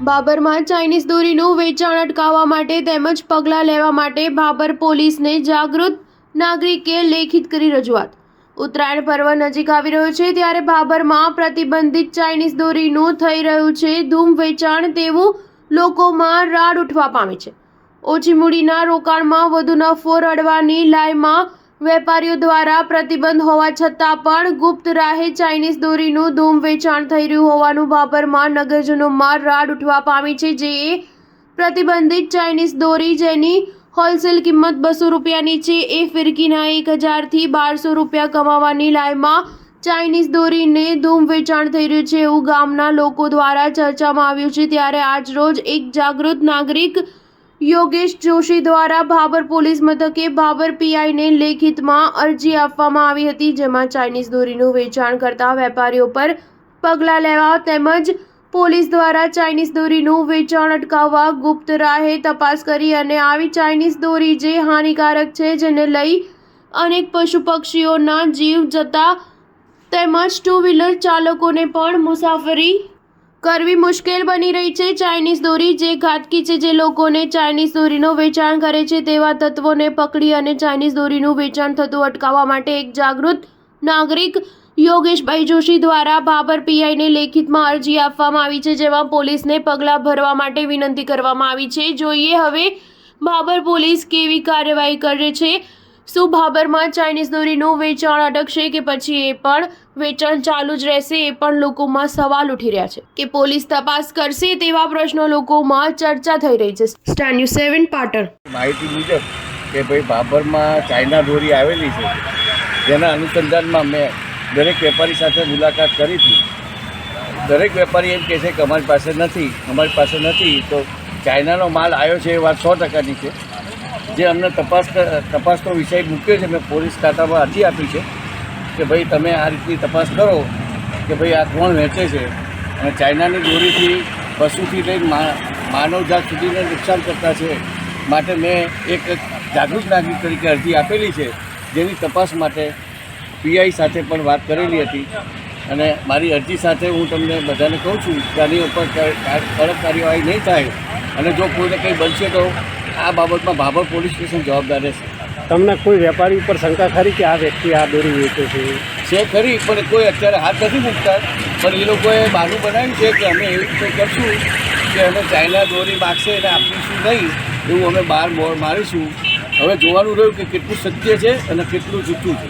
બાબરમાં Chinese દોરીનું વેચાણ અટકાવવા માટે તેમજ પગલાં લેવા માટે બાબર પોલીસને જાગૃત નાગરિકે લેખિત કરી રજૂઆત। ઉત્તરાયણ પર્વ નજીક આવી રહ્યો છે ત્યારે બાબરમાં પ્રતિબંધિત ચાઇનીઝ દોરીનું થઈ રહ્યું છે ધૂમ વેચાણ તેવું લોકોમાં રાડ ઉઠવા પામી છે। ઓછી મૂડીના રોકાણમાં વધુ નફો રળવાની લાયમાં વેપારીઓ દ્વારા પ્રતિબંધ હોવા છતાં પણ ગુપ્ત રાહે ચાઇનીઝ દોરીનું ધૂમ વેચાણ થઈ રહ્યું હોવાનું બાબરમાં નગરજનોમાં રાડ ઉઠવા પામી છે। જે પ્રતિબંધિત ચાઇનીઝ દોરી જેની હોલસેલ કિંમત 200 રૂપિયાની છે એ ફિરકીના 1000 થી 1200 રૂપિયા કમાવાની લાયમાં ચાઇનીઝ દોરીને ધૂમ વેચાણ થઈ રહ્યું છે એવું ગામના લોકો દ્વારા ચર્ચામાં આવ્યું છે। ત્યારે આજ રોજ એક જાગૃત નાગરિક યોગેશ જોશી દ્વારા બાબર પોલીસ મથકે બાબર પીઆઈને લેખિતમાં અરજી આપવામાં આવી હતી, જેમાં ચાઇનીઝ દોરીનું વેચાણ કરતા વેપારીઓ પર પગલાં લેવા તેમજ પોલીસ દ્વારા ચાઇનીઝ દોરીનું વેચાણ અટકાવવા ગુપ્ત રાહે તપાસ કરી અને આવી ચાઇનીઝ દોરી જે હાનિકારક છે જેને લઈ અનેક પશુ પક્ષીઓના જીવ જતા તેમજ ટુ વ્હીલર ચાલકોને પણ મુસાફરી કરવી મુશ્કેલ બની રહી છે। ચાઇનીઝ દોરી જે ઘાતકી છે, જે લોકોને ચાઇનીઝ દોરીનું વેચાણ કરે છે તેવા તત્વોને પકડી અને ચાઇનીઝ દોરીનું વેચાણ થતું અટકાવવા માટે એક જાગૃત નાગરિક યોગેશભાઈ જોશી દ્વારા બાબર પીઆઈને લેખિતમાં અરજી આપવામાં આવી છે, જેમાં પોલીસને પગલાં ભરવા માટે વિનંતી કરવામાં આવી છે। જોઈએ હવે બાબર પોલીસ કેવી કાર્યવાહી કરે છે। શું બાબરમાં ચાઇનીઝ દોરીનું વેચાણ અટકશે કે પછી એ પણ વેચાણ ચાલુ જ રહેશે, એ પણ લોકોમાં સવાલ ઉઠી રહ્યા છે કે પોલીસ તપાસ કરશે તેવા પ્રશ્નો લોકોમાં ચર્ચા થઈ રહી છે। Star news 7 Patan. માહિતી મુજબ કે ભાઈ બાબરમાં ચાઇના દોરી આવેલી છે, જેના અનુસંધાનમાં મેં દરેક વેપારી સાથે મુલાકાત કરી હતી। દરેક વેપારી એમ કહે છે કે અમારી પાસે નથી તો ચાઇનાનો માલ આવ્યો છે એ વાત 100%ની છે। જે અમને તપાસનો વિષય મૂક્યો છે, મેં પોલીસ ખાતામાં અરજી આપી છે કે ભાઈ તમે આ રીતની તપાસ કરો કે ભાઈ આ કોણ વેચે છે અને ચાઇનાની દોરીથી પશુથી લઈને માનવજાત સુધીને નુકસાન કરતા છે। માટે મેં એક જાગૃત નાગરિક તરીકે અરજી આપેલી છે, જેની તપાસ માટે પીઆઈ સાથે પણ વાત કરેલી હતી અને મારી અરજી સાથે હું તમને બધાને કહું છું કે આની ઉપર કડક કાર્યવાહી નહીં થાય અને જો કોઈને કંઈ બનશે તો આ બાબતમાં બાબર પોલીસ સ્ટેશન જવાબદાર રહેશે। તમને કોઈ વેપારી ઉપર શંકા ખરી કે આ વ્યક્તિ આ દોરી વેચે છે ખરી, પણ કોઈ અત્યારે હાથ નથી મૂકતા, પણ એ લોકોએ બહાનું બનાવ્યું છે કે અમે એવી રીતે કરશું કે અમે ચાઇના દોરી માગશે અને આપીશું નહીં, એવું અમે બહાર બોર્ડ મારીશું। હવે જોવાનું રહ્યું કે કેટલું સત્ય છે અને કેટલું જૂઠું છે।